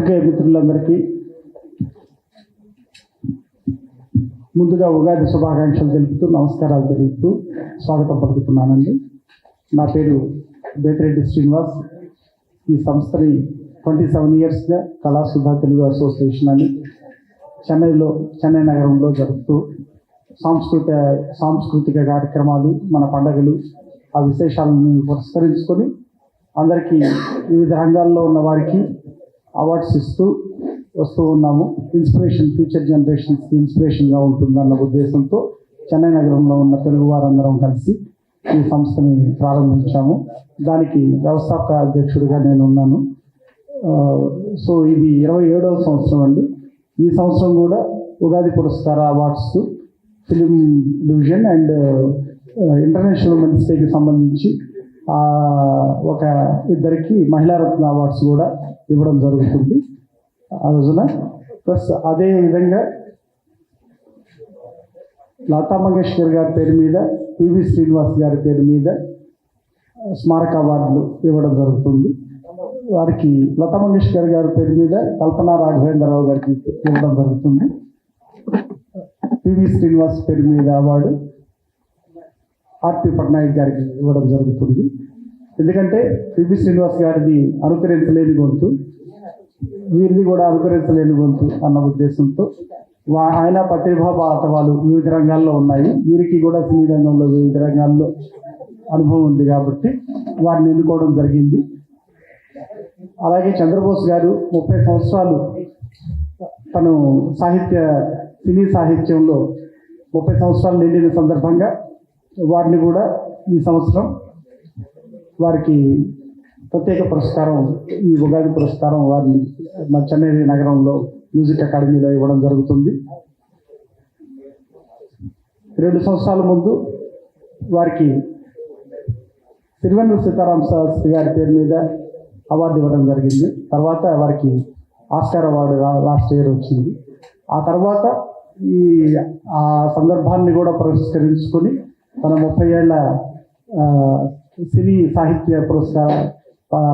పాత్రికేయ మిత్రులందరికీ ముందుగా ఉగాది శుభాకాంక్షలు తెలుపుతూ నమస్కారాలు తెలుపుతూ స్వాగతం పలుకుతున్నానండి. నా పేరు బేతిరెడ్డి శ్రీనివాస్. ఈ సంస్థని 27 ఇయర్స్గా కళాసుధా తెలుగు అసోసియేషన్ అని చెన్నై నగరంలో జరుపుతూ సాంస్కృతిక కార్యక్రమాలు, మన పండుగలు, ఆ విశేషాలను పురస్కరించుకొని అందరికీ వివిధ రంగాల్లో ఉన్న వారికి అవార్డ్స్ ఇస్తూ వస్తూ ఉన్నాము. ఇన్స్పిరేషన్, ఫ్యూచర్ జనరేషన్స్కి ఇన్స్పిరేషన్గా ఉంటుందన్న ఉద్దేశంతో చెన్నై నగరంలో ఉన్న తెలుగు వారందరం కలిసి ఈ సంస్థని ప్రారంభించాము. దానికి వ్యవస్థాపక అధ్యక్షుడిగా నేను ఉన్నాను. సో ఇది 27వ సంవత్సరం అండి. ఈ సంవత్సరం కూడా ఉగాది పురస్కార awards film division and international women's డేకి సంబంధించి ఒక ఇద్దరికి మహిళారత్న అవార్డ్స్ కూడా ఇవ్వడం జరుగుతుంది ఆ రోజున. ప్లస్ అదేవిధంగా లతా మంగేష్కర్ గారి పేరు మీద, పివి శ్రీనివాస్ గారి పేరు మీద స్మారక అవార్డులు ఇవ్వడం జరుగుతుంది. వారికి లతా మంగేష్కర్ గారి పేరు మీద కల్పనా రాఘవేంద్రరావు గారికి ఇవ్వడం జరుగుతుంది. పివి శ్రీనివాస్ పేరు మీద అవార్డు ఆర్పి పట్నాయక్ గారికి ఇవ్వడం జరుగుతుంది. ఎందుకంటే పివి శ్రీనివాస్ గారిది అనుకరించలేని గొంతు, వీరిది కూడా అనుకరించలేని గొంతు అన్న ఉద్దేశంతో ఆయన ప్రతిభా పాఠవాలు వివిధ రంగాల్లో ఉన్నాయి. వీరికి కూడా సినీ రంగంలో వివిధ రంగాల్లో అనుభవం ఉంది కాబట్టి వారిని ఎన్నుకోవడం జరిగింది. అలాగే చంద్రబోస్ గారు 30 సంవత్సరాలు తను సినీ సాహిత్యంలో 30 సంవత్సరాలు నిండిన సందర్భంగా వారిని కూడా ఈ సంవత్సరం వారికి ప్రత్యేక పురస్కారం, ఈ ఉగాది పురస్కారం వారిని మా చెన్నై నగరంలో మ్యూజిక్ అకాడమీలో ఇవ్వడం జరుగుతుంది. 2 సంవత్సరాల ముందు వారికి తిరువెన్నెల సీతారామ శాస్త్రి గారి పేరు మీద అవార్డు ఇవ్వడం జరిగింది. తర్వాత వారికి ఆస్కార్ అవార్డు లాస్ట్ ఇయర్ వచ్చింది. ఆ తర్వాత ఆ సందర్భాన్ని కూడా పురస్కరించుకొని తన 30 ఏళ్ల సినీ సాహిత్య పురస్కార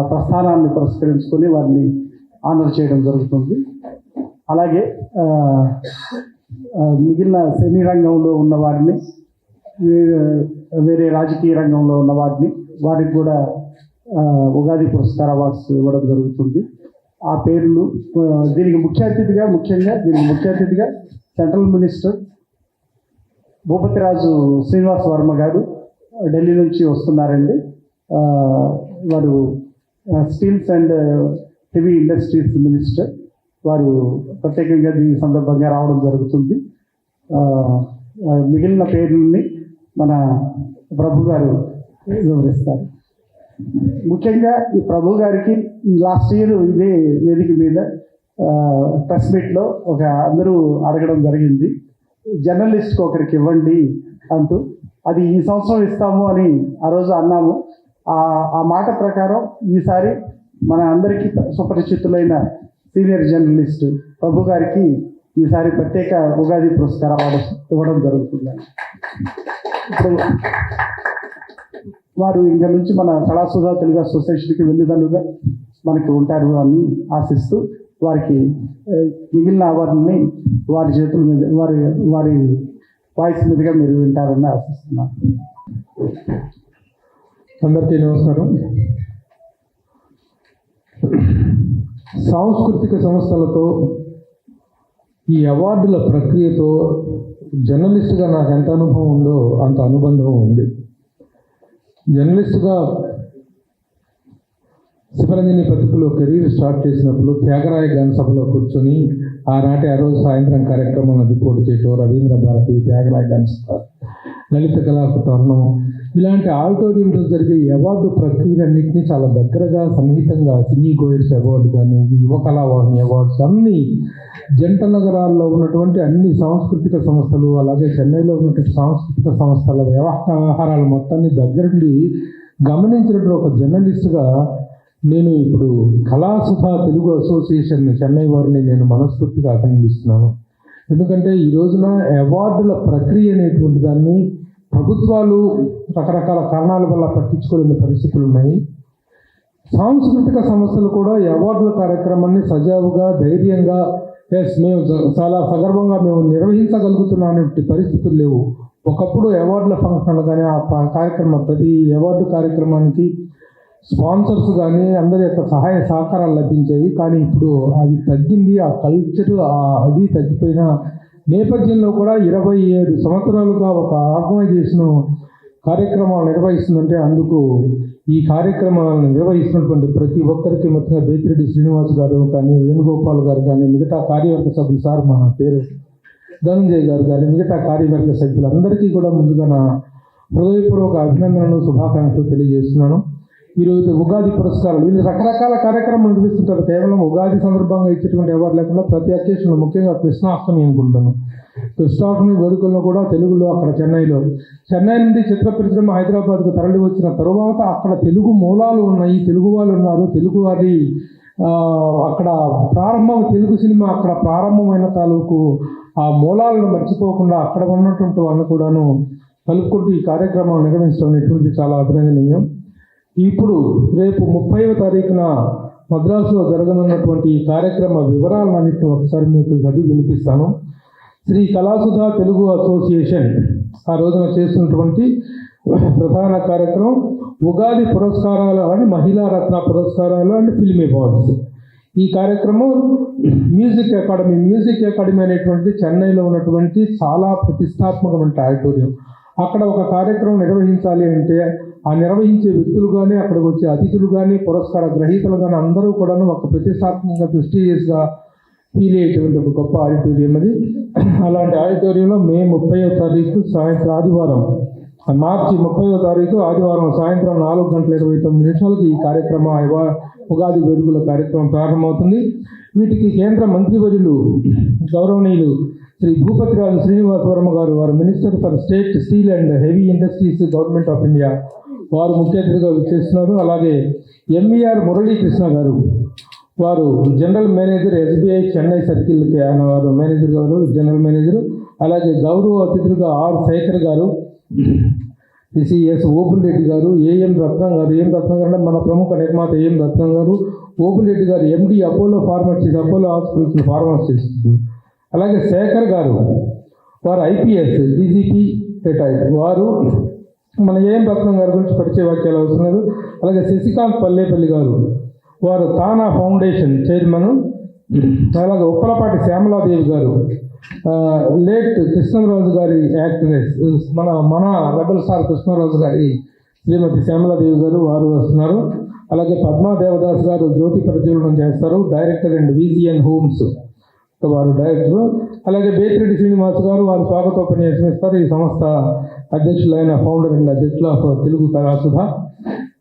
ప్రస్థానాన్ని పురస్కరించుకొని వారిని ఆనర్ చేయడం జరుగుతుంది. అలాగే మిగిలిన సినీ రంగంలో ఉన్న వారిని, వేరే రాజకీయ రంగంలో ఉన్న వారికి కూడా ఉగాది పురస్కార అవార్డ్స్ ఇవ్వడం జరుగుతుంది. ఆ పేర్లు దీనికి ముఖ్య అతిథిగా సెంట్రల్ మినిస్టర్ భూపతిరాజు శ్రీనివాస్ వర్మ గారు ఢిల్లీ నుంచి వస్తున్నారండి. వారు steels and heavy industries minister. వారు ప్రత్యేకంగా ఈ సందర్భంగా రావడం జరుగుతుంది. మిగిలిన పేర్లని మన ప్రభు గారు వివరిస్తారు. ముఖ్యంగా ఈ ప్రభు గారికి లాస్ట్ ఇయర్ ఇదే వేదిక మీద ప్రెస్ మీట్లో అందరూ అడగడం జరిగింది, జర్నలిస్ట్కి ఒకరికి ఇవ్వండి అంటూ. అది ఈ సంవత్సరం ఇస్తాము అని ఆ రోజు అన్నాము. ఆ మాట ప్రకారం ఈసారి మన అందరికీ సుపరిచితులైన సీనియర్ జర్నలిస్ట్ ప్రభు గారికి ఈసారి ప్రత్యేక ఉగాది పురస్కార అవార్డు ఇవ్వడం జరుగుతుంది. ఇప్పుడు వారు ఇంకా నుంచి మన కళాసుధా తెలుగు అసోసియేషన్కి వెన్నుదన్నుగా మనకి ఉంటారు అని ఆశిస్తూ వారికి మిగిలిన అవార్డుని వారి చేతుల మీద, వారి వాయిస్ మీదుగా మీరు వింటారని ఆశిస్తున్నాను. అందరికీ నమస్కారం. సాంస్కృతిక సంస్థలతో ఈ అవార్డుల ప్రక్రియతో జర్నలిస్టుగా నాకు ఎంత అనుభవం ఉందో అంత అనుబంధం ఉంది. జర్నలిస్టుగా శివరంజని పత్రికలో కెరీర్ స్టార్ట్ చేసినప్పుడు త్యాగరాయ గాన సభలో కూర్చొని ఆ రోజు సాయంత్రం కార్యక్రమాన్ని రిపోర్ట్ చేయటం, రవీంద్ర భారతి, త్యాగరాయ గాన సభ, లలిత కళాకు తరుణం, ఇలాంటి ఆడిటోరియంలో జరిగే ఈ అవార్డు ప్రక్రియలన్నింటినీ చాలా దగ్గరగా సన్నిహితంగా సినీ గోయర్స్ అవార్డు కానీ, యువ కళావాహిని అవార్డ్స్ అన్ని జంట నగరాల్లో ఉన్నటువంటి అన్ని సాంస్కృతిక సంస్థలు, అలాగే చెన్నైలో ఉన్నటువంటి సాంస్కృతిక సంస్థల వ్యవహారాలు మొత్తాన్ని దగ్గరుండి గమనించినటువంటి ఒక జర్నలిస్టుగా నేను ఇప్పుడు కళాసుధా తెలుగు అసోసియేషన్ చెన్నై వారిని నేను మనస్ఫూర్తిగా అభినందిస్తున్నాను. ఎందుకంటే ఈ రోజున అవార్డుల ప్రక్రియ అనేటువంటి దాన్ని ప్రభుత్వాలు రకరకాల కారణాల వల్ల పట్టించుకోలేని పరిస్థితులు ఉన్నాయి. సాంస్కృతిక సంస్థలు కూడా ఈ అవార్డుల కార్యక్రమాన్ని సజావుగా ధైర్యంగా మేము చాలా సగర్వంగా మేము నిర్వహించగలుగుతున్న పరిస్థితులు లేవు. ఒకప్పుడు అవార్డుల ఫంక్షన్ కానీ ఆ కార్యక్రమం ప్రతి అవార్డు కార్యక్రమానికి స్పాన్సర్స్ కానీ అందరి యొక్క సహాయ సహకారాలు లభించాయి. కానీ ఇప్పుడు అది తగ్గింది, ఆ కల్చర్ అది తగ్గిపోయిన నేపథ్యంలో కూడా 27 సంవత్సరాలుగా ఒక ఆర్గనైజేషన్ కార్యక్రమాలు నిర్వహిస్తుందంటే అందుకు ఈ కార్యక్రమాలను నిర్వహిస్తున్నటువంటి ప్రతి ఒక్కరికి ముఖ్యంగా బేతిరెడ్డి శ్రీనివాస్ గారు కానీ, వేణుగోపాల్ గారు కానీ, మిగతా కార్యవర్గ సభ్యులు, సార్ మా పేరు ధనంజయ్ గారు కానీ, మిగతా కార్యవర్గ సభ్యులందరికీ కూడా ముందుగా నా హృదయపూర్వక అభినందనలు, శుభాకాంక్షలు తెలియజేస్తున్నాను. ఈరోజు ఉగాది పురస్కారాలు వీళ్ళు రకరకాల కార్యక్రమాలు నిర్వహిస్తుంటారు. కేవలం ఉగాది సందర్భంగా ఇచ్చేటువంటి అవార్డు లేకుండా ప్రతి అకేషన్లో, ముఖ్యంగా కృష్ణాష్టమి అనుకుంటాను, కృష్ణాష్టమి వేడుకల్లో కూడా తెలుగులో అక్కడ చెన్నై నుండి చిత్ర పరిశ్రమ హైదరాబాద్కు తరలి వచ్చిన తరువాత అక్కడ తెలుగు మూలాలు ఉన్నాయి, తెలుగు వాళ్ళు ఉన్నారు, తెలుగు వారి అక్కడ తెలుగు సినిమా అక్కడ ప్రారంభమైన తాలూకు ఆ మూలాలను మర్చిపోకుండా అక్కడ ఉన్నటువంటి వాళ్ళని కూడాను కలుపుకుంటూ ఈ కార్యక్రమాలు నిర్వహించడం అనేటువంటి చాలా అభినందనీయం. ఇప్పుడు రేపు 30వ తారీఖున మద్రాసులో జరగనున్నటువంటి ఈ కార్యక్రమ వివరాలన్నింటినీ ఒకసారి మీకు చదివి వినిపిస్తాను. శ్రీ కళాసుధా తెలుగు అసోసియేషన్ ఆ రోజున చేస్తున్నటువంటి ప్రధాన కార్యక్రమం ఉగాది పురస్కారాలు అండ్ మహిళా రత్న పురస్కారాలు అండ్ ఫిల్మ్ అవార్డ్స్. ఈ కార్యక్రమం మ్యూజిక్ అకాడమీ అనేటువంటి చెన్నైలో ఉన్నటువంటి చాలా ప్రతిష్టాత్మకమైన ఆడిటోరియం. అక్కడ ఒక కార్యక్రమం నిర్వహించాలి అంటే ఆ నిర్వహించే వ్యక్తులు కానీ, అక్కడికి వచ్చే అతిథులు కానీ, పురస్కార గ్రహీతలు కానీ అందరూ కూడాను ఒక ప్రతిష్టాత్మకంగా ప్రెస్టీజియస్గా ఫీల్ అయ్యేటువంటి ఒక గొప్ప ఆడిటోరియం అది. అలాంటి ఆడిటోరియంలో మే 30వ తారీఖు సాయంత్రం ఆదివారం, మార్చి 30వ తారీఖు ఆదివారం సాయంత్రం 4:29 ఈ కార్యక్రమం ఉగాది వేడుకల కార్యక్రమం ప్రారంభమవుతుంది. వీటికి కేంద్ర మంత్రివర్యులు గౌరవనీయులు శ్రీ భూపతిరాజు శ్రీనివాస్ వర్మ గారు, వారు minister for state steel and heavy industries government of India, వారు ముఖ్య అతిథిగా చేస్తున్నారు. అలాగే ఎంవీఆర్ మురళీకృష్ణ గారు, వారు జనరల్ మేనేజర్ SBI చెన్నై సర్కిల్కి ఆయన వారు మేనేజర్ గారు, జనరల్ మేనేజరు. అలాగే గౌరవ అతిథులుగా ఆర్ శేఖర్ గారు, ఎస్ ఓపుల్ రెడ్డి గారు, ఏఎం రత్నం గారు. రత్నం గారు అంటే మన ప్రముఖ నిర్మాత ఏఎం రత్నం గారు. ఓపుల్ రెడ్డి గారు MD Apollo pharmacies, Apollo hospitals pharmacies. అలాగే శేఖర్ గారు, వారు IPS DGP రిటైర్డ్, వారు మన ఏఎం రత్నం గారి గురించి పరిచయ వాక్యాలు వస్తున్నారు. అలాగే శశికాంత్ పల్లేపల్లి గారు, వారు తానా ఫౌండేషన్ చైర్మన్. అలాగే ఉప్పలపాటి శ్యామలాదేవి గారు, లేట్ కృష్ణరాజు గారి యాక్ట్రెస్, మన రెబల్ స్టార్ కృష్ణరాజు గారి శ్రీమతి శ్యామలాదేవి గారు, వారు వస్తున్నారు. అలాగే పద్మా దేవదాస్ గారు జ్యోతి ప్రజ్వలనం చేస్తారు, డైరెక్టర్ అండ్ VGN హోమ్స్ వారు డైరెక్టర్. అలాగే బేతిరెడ్డి శ్రీనివాస్ గారు, వారు స్వాగతోపన్యాసం ఇస్తారు. ఈ సంస్థ అధ్యక్షులైన ఫౌండర్ అండ్ అధ్యక్షులు ఆఫ్ తెలుగు కళాసుధ.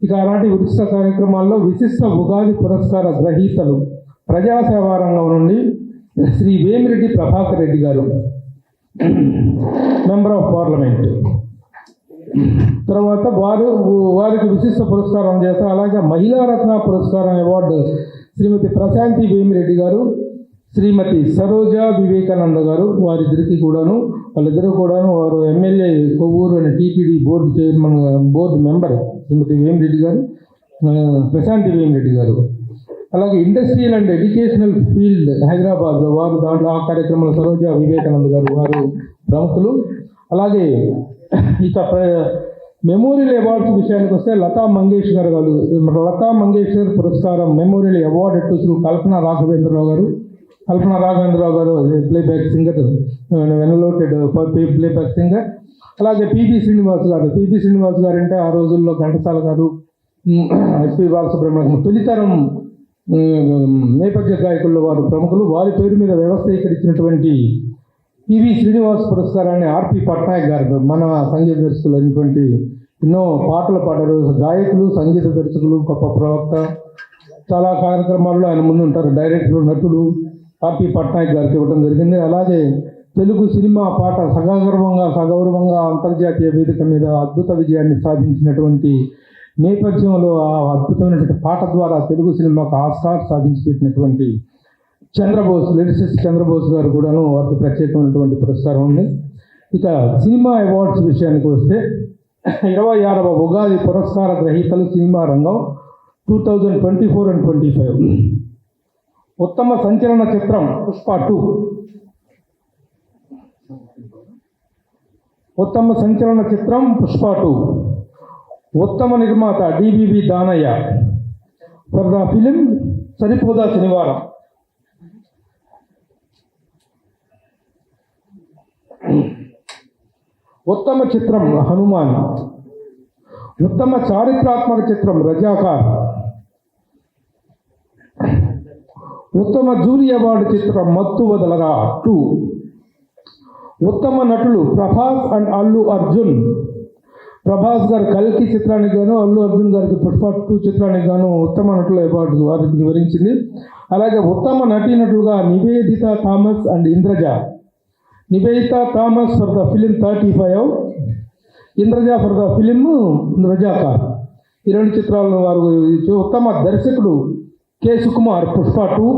ఇక అలాంటి విశిష్ట కార్యక్రమాల్లో విశిష్ట ఉగాది పురస్కార గ్రహీతలు ప్రజాసేవా రంగం నుండి శ్రీ వేమిరెడ్డి ప్రభాకర్ రెడ్డి గారు, మెంబర్ ఆఫ్ పార్లమెంట్. తర్వాత వారికి విశిష్ట పురస్కారం చేస్తారు. అలాగే మహిళా రత్న పురస్కారం అవార్డు శ్రీమతి ప్రశాంతి వేమిరెడ్డి గారు, శ్రీమతి సరోజా వివేకానంద గారు, వాళ్ళిద్దరికీ కూడాను వారు MLA Kovvur and TTD board chairman, board member Srimati Vemireddy garu, Prashanti Vemireddy గారు. అలాగే ఇండస్ట్రియల్ అండ్ ఎడ్యుకేషనల్ ఫీల్డ్ హైదరాబాద్లో వారు దాంట్లో ఆ కార్యక్రమంలో సరోజా వివేకానంద గారు, వారు ప్రముఖులు. అలాగే ఇక మెమోరియల్ అవార్డ్స్ విషయానికి వస్తే లతా మంగేష్కర్ గారు, లతా మంగేష్కర్ పురస్కారం మెమోరియల్ అవార్డ్ శ్రీ కల్పనా రాఘవేంద్రరావు గారు ప్లేబ్యాక్ సింగర్, వెనలోటెడ్ ప్లేబ్యాక్ సింగర్. అలాగే పిబి శ్రీనివాస్ గారు అంటే ఆ రోజుల్లో ఘంటసాల గారు, SP బాలసుబ్రహ్మణ్యం తొలితరం నేపథ్య గాయకుల్లో వారు ప్రముఖులు. వారి పేరు మీద వ్యవస్థీకరించినటువంటి పివి శ్రీనివాస్ పురస్కారాన్ని RP పట్నాయక్ గారు, మన సంగీత దర్శకులు అయినటువంటి ఎన్నో పాటలు పాడారు, గాయకులు, సంగీత దర్శకులు, గొప్ప ప్రవక్త, చాలా కార్యక్రమాల్లో ఆయన ముందు ఉంటారు. డైరెక్టర్, నటుడు RP పట్నాయక్ గారికి ఇవ్వడం జరిగింది. అలాగే తెలుగు సినిమా పాట సగౌరవంగా అంతర్జాతీయ వేదిక మీద అద్భుత విజయాన్ని సాధించినటువంటి నేపథ్యంలో ఆ అద్భుతమైనటువంటి పాట ద్వారా తెలుగు సినిమాకు ఆస్కార్ సాధించి పెట్టినటువంటి లిరిసిస్ట్ చంద్రబోస్ గారు కూడాను వారికి ప్రత్యేకమైనటువంటి పురస్కారం ఉంది. ఇక సినిమా అవార్డ్స్ విషయానికి వస్తే 26వ ఉగాది పురస్కార గ్రహీతలు సినిమా రంగం 2024 and 25. ఉత్తమ సంచలన చిత్రం పుష్ప 2. ఉత్తమ సంచలన చిత్రం పుష్ప 2. ఉత్తమ నిర్మాత DVV Danayya for the film Saripodhaa Sanivaaram. ఉత్తమ చిత్రం హనుమాన్. ఉత్తమ చారిత్రాత్మక చిత్రం రజాకార్. ఉత్తమ జూరీ అవార్డు చిత్రం మత్తు వదలరా 2. ఉత్తమ నటులు ప్రభాస్ అండ్ అల్లు అర్జున్. ప్రభాస్ గారు కల్కి చిత్రానికి గాను, అల్లు అర్జున్ గారికి పుష్ప 2 చిత్రానికి గాను ఉత్తమ నటుల అవార్డు వారికి వివరించింది. అలాగే ఉత్తమ నటీనటులుగా Nivetha Thomas and Indraja. Nivetha Thomas for the film 35, Indraja for the film Razakar. ఈ 2 చిత్రాలను వారు. ఉత్తమ దర్శకుడు కె సుకుమార్ పుష్ప 2.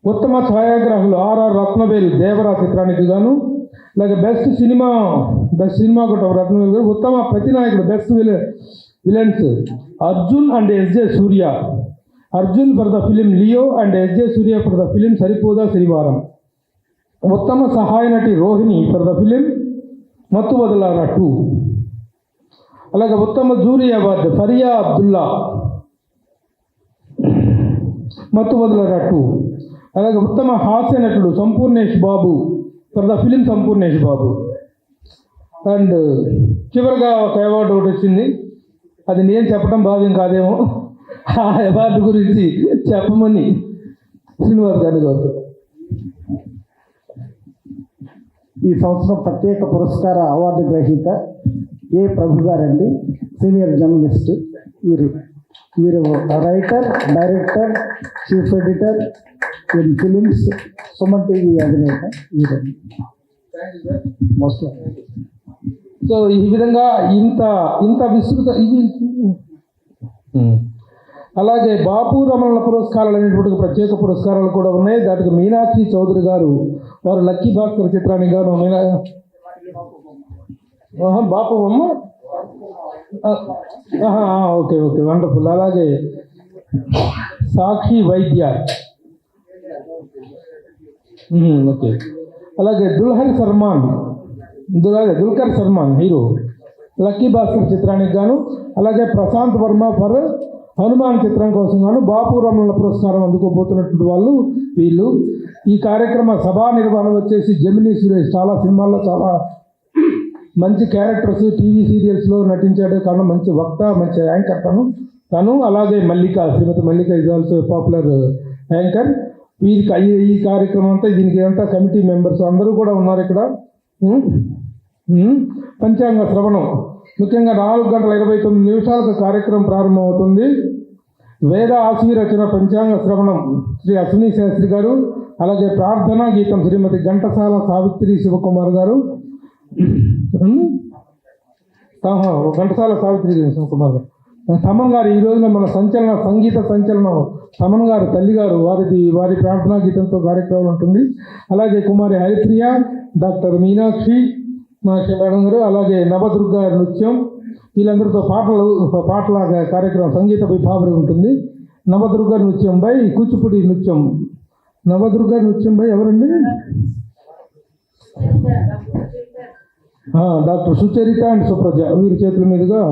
ఉత్తమ ఛాయాగ్రాహులు ఆర్ఆర్ రత్నవేల్ దేవరా చిత్రానికి గాను. అలాగే బెస్ట్ సినిమా కూడా రత్నవేల్ గారు. ఉత్తమ ప్రతినాయకుడు best villains Arjun and SJ Suryah. Arjun for the film Leo and SJ Suryah for the film Saripodhaa Sanivaaram. ఉత్తమ సహాయ నటి రోహిణి ఫర్ ద ఫిలిం మత్తు వదలరా 2. అలాగే ఉత్తమ జూరీ అవార్డు ఫరియా అబ్దుల్లా మత్తు వదలరా 2. అలాగే ఉత్తమ హాస్య నటుడు Sampoornesh Babu for the film Sampoornesh Babu. And చివరిగా ఒక అవార్డు ఒకటి వచ్చింది, అది నేను చెప్పడం భావ్యం కాదేమో. ఆ అవార్డు గురించి చెప్పమని శ్రీనివాస్ గారిని కోరుతున్నాను. ఈ సంవత్సరం ప్రత్యేక పురస్కార అవార్డు గ్రహీత ఏ ప్రభు గారండి, సీనియర్ జర్నలిస్ట్. వీరు writer, director, chief editor in films, Suman TV అధినేత. వీరండి మోస్ట్. సో ఈ విధంగా ఇంత విస్తృత ఇవి. అలాగే బాపు రమణ పురస్కారాలు అనేటువంటి ప్రత్యేక పురస్కారాలు కూడా ఉన్నాయి. దానికి మీనాక్షి చౌదరి గారు వారు లక్కీ భాస్కర్ చిత్రానికి గాను బాపు అమ్మ. Okay wonderful. అలాగే సాక్షి వైద్య. ఓకే. అలాగే దుల్కర్ సల్మాన్ హీరో లక్కీ భాస్కర్ చిత్రానికి గాను. అలాగే ప్రశాంత్ వర్మ ఫర్ హనుమాన్ చిత్రం కోసం గాను బాపు రమణ పురస్కారం అందుకోబోతున్నటువంటి వాళ్ళు వీళ్ళు. ఈ కార్యక్రమ సభా నిర్వహణ వచ్చేసి జమినీ సురేష్. చాలా సినిమాల్లో చాలా మంచి క్యారెక్టర్స్, టీవీ సీరియల్స్లో నటించాడు. కారణం మంచి వక్త, మంచి యాంకర్ తను. అలాగే శ్రీమతి మల్లిక ఇస్ ఆల్సో పాపులర్ యాంకర్. వీరికి ఈ కార్యక్రమం అంతా, దీనికి అంతా కమిటీ మెంబర్స్ అందరూ కూడా ఉన్నారు ఇక్కడ. పంచాంగ శ్రవణం ముఖ్యంగా 4:29 కార్యక్రమం ప్రారంభమవుతుంది. వేద ఆశీర్వచన పంచాంగ శ్రవణం శ్రీ అశ్విని శాస్త్రి గారు. అలాగే ప్రార్థనా గీతం శ్రీమతి ఘంటసాల సావిత్రి శివకుమార్ గారు. ఘంటసాల సావిత్రి శివకుమార్ గారు. తమన్ గారు ఈ రోజున మన సంగీత సంచలనం తమన్ గారు తల్లి గారు వారి ప్రార్థనా గీతంతో కార్యక్రమం ఉంటుంది. అలాగే కుమారి హరిప్రియ, డాక్టర్ మీనాక్షి మేడం గారు, అలాగే నవదుర్గ నృత్యం, వీళ్ళందరితో పాటల కార్యక్రమం సంగీత విభాగం ఉంటుంది. నవదుర్గ నృత్యం బై కూచిపూడి నృత్యం. నవదుర్గ నృత్యం బై ఎవరండి? Doctor Sucharita and Supraja. వీరి చేతుల మీదుగా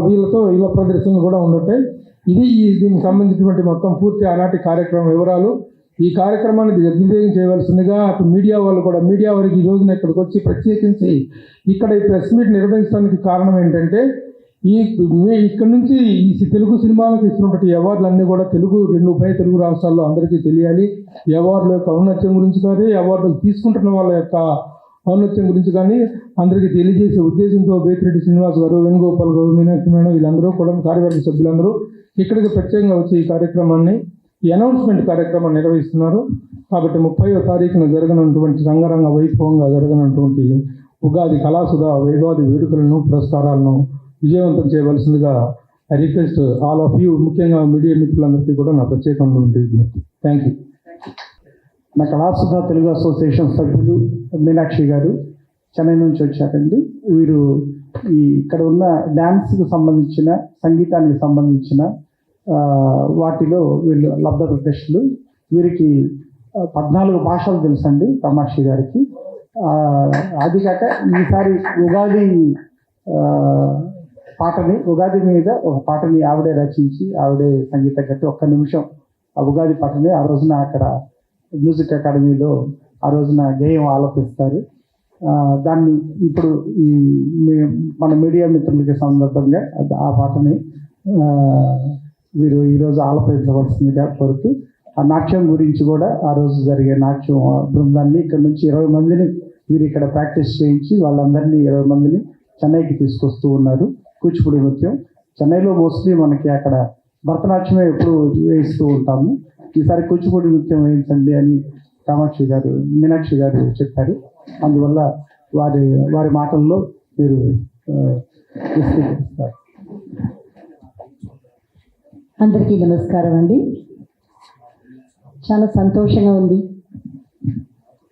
వీళ్ళతో ఇలా ప్రదర్శనలు కూడా ఉండటాయి. దీనికి సంబంధించినటువంటి మొత్తం పూర్తి ఆనాటి కార్యక్రమం వివరాలు. ఈ కార్యక్రమాన్ని దిగ్విజయం చేయవలసిందిగా అటు మీడియా వాళ్ళు కూడా, మీడియా వారికి ఈ రోజున ఇక్కడికి వచ్చి ప్రత్యేకించి ఇక్కడ ఈ ప్రెస్ మీట్ నిర్వహించడానికి కారణం ఏంటంటే, ఇక్కడ నుంచి ఈ తెలుగు సినిమాలకు ఇస్తున్నటువంటి అవార్డులన్నీ కూడా ఉభయ తెలుగు రాష్ట్రాల్లో అందరికీ తెలియాలి. ఈ అవార్డుల యొక్క ఔన్నత్యం గురించి కానీ, అవార్డులు తీసుకుంటున్న వాళ్ళ యొక్క ఔన్నత్యం గురించి కానీ అందరికీ తెలియజేసే ఉద్దేశంతో బేతిరెడ్డి శ్రీనివాస్ గారు, వేణుగోపాల్ గారు, మీనాక్షి మేడం వీళ్ళందరూ కూడా కార్యవర్గ సభ్యులందరూ ఇక్కడికి ప్రత్యేకంగా వచ్చి ఈ కార్యక్రమాన్ని, ఈ అనౌన్స్మెంట్ కార్యక్రమాన్ని నిర్వహిస్తున్నారు. కాబట్టి 30వ తారీఖున జరగనటువంటి రంగరంగ వైభవంగా జరగనటువంటి ఉగాది కళాసుధ ఉగాది వేడుకలను, పురస్కారాలను విజయవంతం చేయవలసిందిగా I request all of you, ముఖ్యంగా మీడియా మిత్రులందరికీ కూడా నా ప్రత్యేకమైనటువంటి విజ్ఞప్తి. Thank you. నా కళాసుధ తెలుగు అసోసియేషన్ సభ్యులు మీనాక్షి గారు చెన్నై నుంచి వచ్చారండి. వీరు ఇక్కడ ఉన్న డ్యాన్స్కి సంబంధించిన సంగీతానికి సంబంధించిన వాటిలో వీళ్ళు లబ్ధ ప్రతిష్ఠులు. వీరికి 14 భాషలు తెలుసండి కామాక్షి గారికి. అది కాక ఈసారి ఉగాది పాటని, ఉగాది మీద ఒక పాటని ఆవిడే రచించి ఆవిడే సంగీతం కట్టి 1 నిమిషం ఆ ఉగాది పాటని ఆ రోజున అక్కడ మ్యూజిక్ అకాడమీలో ఆ రోజున గేయం ఆలపిస్తారు. దాన్ని ఇప్పుడు మన మీడియా మిత్రులకి సందర్భంగా ఆ పాటని వీరు ఈరోజు ఆలపించవలసిందిగా కోరుతూ, ఆ నాట్యం గురించి కూడా ఆ రోజు జరిగే నాట్యం బృందాన్ని ఇక్కడ నుంచి 20 మందిని వీరు ఇక్కడ ప్రాక్టీస్ చేయించి వాళ్ళందరినీ 20 మందిని చెన్నైకి తీసుకొస్తూ ఉన్నారు. కూచిపూడి నృత్యం చెన్నైలో మోస్ట్లీ మనకి అక్కడ భరతనాట్యమే ఎప్పుడు వేయిస్తూ ఉంటాము. ఈసారి కూచిపూడి నృత్యం వేయించండి అని మీనాక్షి గారు చెప్పారు. అందువల్ల వారి మాటల్లో మీరు విస్తరిస్తారు. అందరికీ నమస్కారం అండి. చాలా సంతోషంగా ఉంది.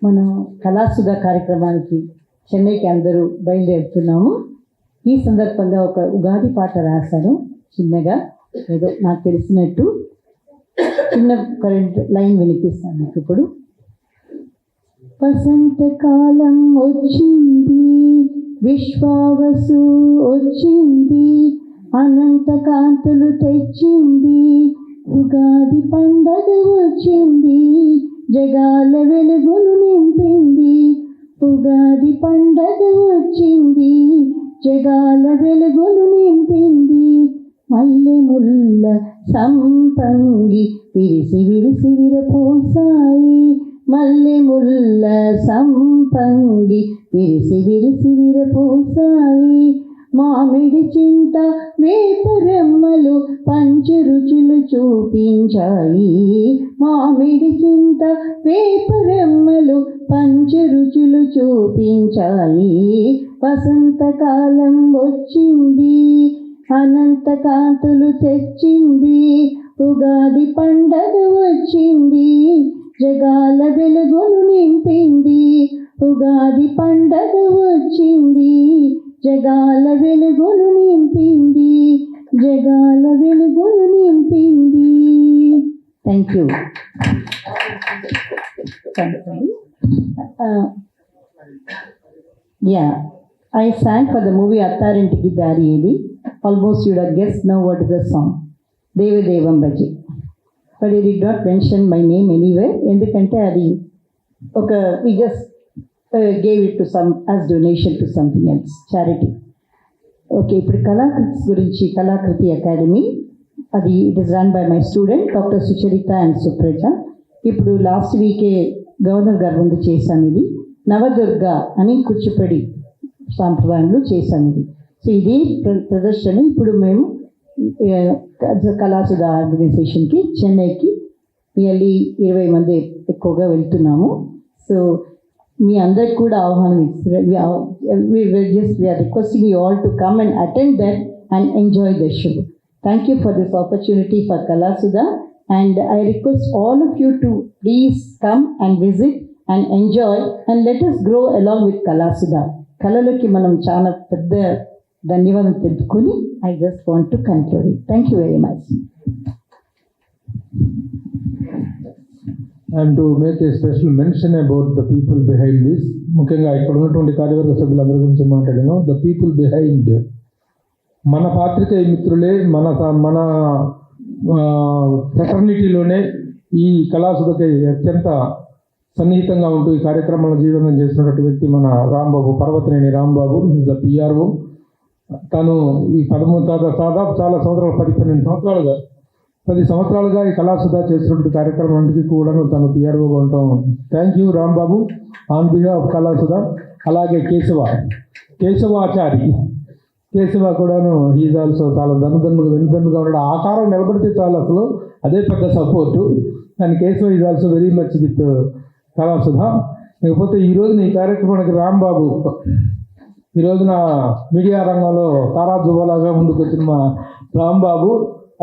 మనం కళాసుధ కార్యక్రమానికి చెన్నైకి అందరూ బయలుదేరుతున్నాము. ఈ సందర్భంగా ఒక ఉగాది పాట రాశాను చిన్నగా, ఏదో నాకు తెలిసినట్టు. చిన్న కరెంట్ లైన్ వినిపిస్తాను మీకు ఇప్పుడు. వసంతకాలం వచ్చింది, విశ్వావసు వచ్చింది, అనంత కాంతులు తెచ్చింది, ఉగాది పండగ వచ్చింది, జగాల వెలుగులు నింపింది. ఉగాది పండగ వచ్చింది, జగాల వెలుగులు నింపింది. మల్లె ముల్ల సంపంగి విరిసి విరిసి విరపూసాయి, మల్లె ముల్ల సంపంగి విరిసి విరిసి విరపూసాయి. మామిడి చింత వేపరెమ్మలు పంచు రుచులు చూపించాయి, మామిడి చింత వేపరెమ్మలు పంచు రుచులు చూపించాయి. వసంతకాలం వచ్చింది, అనంత కాంతులు తెచ్చింది, ఉగాది పండగ వచ్చింది, జగాల వెలుగులు నింపింది. ఉగాది పండగ వచ్చింది, జగాల వెలుగులు నింపింది, జగాల వెలుగులు నింపింది. Thank you. I sang for the movie Attarintikki Dari Edi. Almost you would have guessed now what is the song. Deva Devam Bhaji. But he did not mention my name anywhere. Endukante adi we just gave it to some as donation to something else, charity. Okay, ఇప్పుడు కళాకృతి గురించి Kalakriti academy, అది it is run by my student doctor Sucharita and Supraja. ఇప్పుడు last వీకే governor గారు ముందు చేశాం. ఇది నవదుర్గ అని కూచిపూడి సాంప్రదాయంలో చేశాం ఇది. సో ఇది ప్రదర్శన ఇప్పుడు మేము కళాసుధ ఆర్గనైజేషన్కి చెన్నైకి నియర్లీ 20 మంది ఎక్కువగా వెళ్తున్నాము. సో మీ అందరికి కూడా ఆహ్వానం ఇస్తున్నారు. We are requesting you all to come and attend that and enjoy the show. Thank you for this opportunity for Kalasudha. And I request all of you to please come and visit and enjoy and let us grow along with Kalasudha. కళలకి మనం చాలా పెద్ద ధన్యవాదం తెలుపుకొని I just want to conclude it. Thank you very much. And to make a special mention about the people behind this, ముఖ్యంగా ఇక్కడ ఉన్నటువంటి కార్యవర్గ సభ్యులందరి గురించి మాట్లాడాను. The people behind మన పాత్రికేయ మిత్రులే, మన ఫ్రెటర్నిటీలోనే ఈ కళాసుధకి అత్యంత సన్నిహితంగా ఉంటూ ఈ కార్యక్రమాలను జీవనం చేసినటువంటి వ్యక్తి మన రాంబాబు, పర్వతనేని రాంబాబు, ద పిఆర్ఓ. తను ఈ 13 దాదాపు చాలా సంవత్సరాలు 10 సంవత్సరాలుగా ఈ కళాసుధ చేసినటువంటి కార్యక్రమానికి కూడాను తను పిఆర్ఓగా ఉంటాం. Thank you Rambabu on behalf Kalasudha. అలాగే కేశవాచారి కేశవ కూడాను ఈజ్ ఆల్సో చాలా వెనుదన్నుగా ఉన్నాడు. ఆకారం నిలబడితే చాలు, అసలు అదే పెద్ద support. And Keshava is also very much with Kalasudha. లేకపోతే ఈరోజు ఈ కార్యక్రమానికి రాంబాబు ఈ రోజున మీడియా రంగంలో తారాజువలాగా ముందుకు వచ్చిన మా రాంబాబు,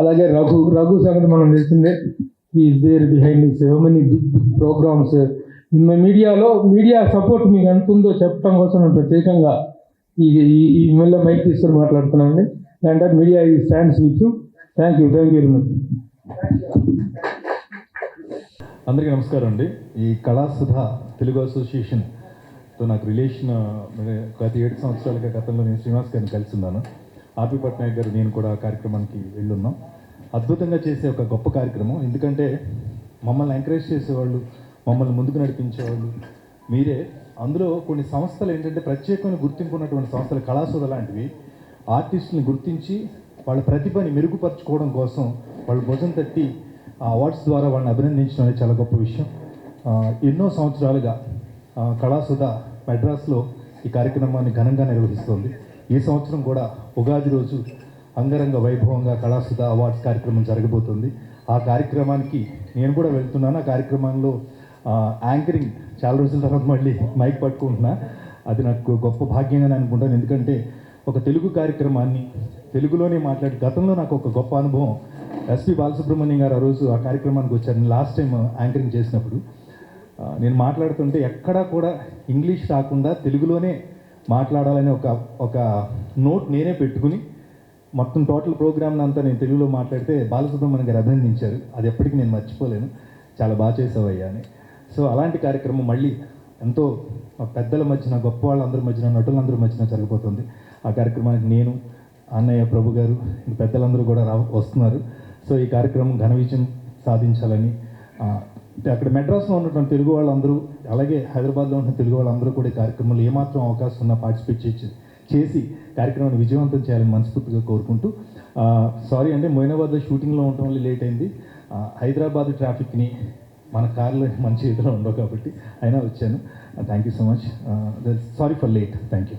అలాగే రఘు సంగతి మనం తెలిసిందే. Is there behind so many big programs. Media support మీకు ఎంత ఉందో చెప్పడం కోసం నేను ప్రత్యేకంగా ఈ మళ్ళీ మైక్ తీసుకొని మాట్లాడుతున్నానండి. అండ్ మీడియా ఈ stands with you. Thank you very much. అందరికీ నమస్కారం అండి. ఈ కళాసుధ తెలుగు అసోసియేషన్తో నాకు రిలేషన్ గత 7 సంవత్సరాలుగా గతంలో నేను శ్రీనివాస్ గారిని కలిసి ఉన్నాను. ఆర్పి పట్నాయక్ గారు నేను కూడా ఆ కార్యక్రమానికి వెళ్ళున్నాం. అద్భుతంగా చేసే ఒక గొప్ప కార్యక్రమం. ఎందుకంటే మమ్మల్ని ఎంకరేజ్ చేసేవాళ్ళు, మమ్మల్ని ముందుకు నడిపించేవాళ్ళు మీరే. అందులో కొన్ని సంస్థలు ఏంటంటే ప్రత్యేకమైన గుర్తింపు ఉన్నటువంటి సంస్థలు కళాసుధ లాంటివి ఆర్టిస్టుని గుర్తించి వాళ్ళ ప్రతిభని మెరుగుపరచుకోవడం కోసం వాళ్ళు భుజం తట్టి ఆ అవార్డ్స్ ద్వారా వాళ్ళని అభినందించడం అనేది చాలా గొప్ప విషయం. ఎన్నో సంవత్సరాలుగా కళాసుధ మెడ్రాస్లో ఈ కార్యక్రమాన్ని ఘనంగా నిర్వహిస్తోంది. ఈ సంవత్సరం కూడా ఉగాది రోజు అంగరంగ వైభవంగా కళాసుధ అవార్డ్స్ కార్యక్రమం జరగబోతుంది. ఆ కార్యక్రమానికి నేను కూడా వెళ్తున్నాను. ఆ కార్యక్రమంలో యాంకరింగ్ చాలా రోజుల తర్వాత మళ్ళీ మైక్ పట్టుకుంటున్నా. అది నాకు గొప్ప భాగ్యంగానే అనుకుంటాను. ఎందుకంటే ఒక తెలుగు కార్యక్రమాన్ని తెలుగులోనే మాట్లాడి గతంలో నాకు ఒక గొప్ప అనుభవం. ఎస్పి బాలసుబ్రహ్మణ్యం గారు ఆ రోజు ఆ కార్యక్రమానికి వచ్చారు. నేను లాస్ట్ టైం యాంకరింగ్ చేసినప్పుడు నేను మాట్లాడుతుంటే ఎక్కడా కూడా ఇంగ్లీష్ రాకుండా తెలుగులోనే మాట్లాడాలని ఒక నోట్ నేనే పెట్టుకుని మొత్తం టోటల్ ప్రోగ్రామ్ అంతా నేను తెలుగులో మాట్లాడితే బాలసుబ్రహ్మణ్యం గారు అభినందించారు. అది ఎప్పటికీ నేను మర్చిపోలేను. చాలా బాగా చేసావయ్యా అని. సో అలాంటి కార్యక్రమం మళ్ళీ ఎంతో పెద్దల మధ్యన, గొప్ప వాళ్ళందరి మధ్యన, నటులందరి మధ్యన జరగబోతుంది. ఆ కార్యక్రమానికి నేను, అన్నయ్య, ప్రభు గారు, పెద్దలందరూ కూడా వస్తున్నారు. సో ఈ కార్యక్రమం ఘన విజయం సాధించాలని అక్కడ మెడ్రాస్లో ఉన్నటువంటి తెలుగు వాళ్ళందరూ, అలాగే హైదరాబాద్లో ఉన్న తెలుగు వాళ్ళందరూ కూడా ఈ కార్యక్రమంలో ఏమాత్రం అవకాశం ఉన్నా పార్టిసిపేట్ చేసి కార్యక్రమాన్ని విజయవంతం చేయాలని మనస్ఫూర్తిగా కోరుకుంటూ, సారీ అంటే మొయినాబాద్లో షూటింగ్లో ఉండటం వల్ల లేట్ అయింది. హైదరాబాద్ ట్రాఫిక్ని మన కార్లో మన చేతిలో ఉండవు కాబట్టి అయినా వచ్చాను. Thank you so much. Sorry for late. Thank you.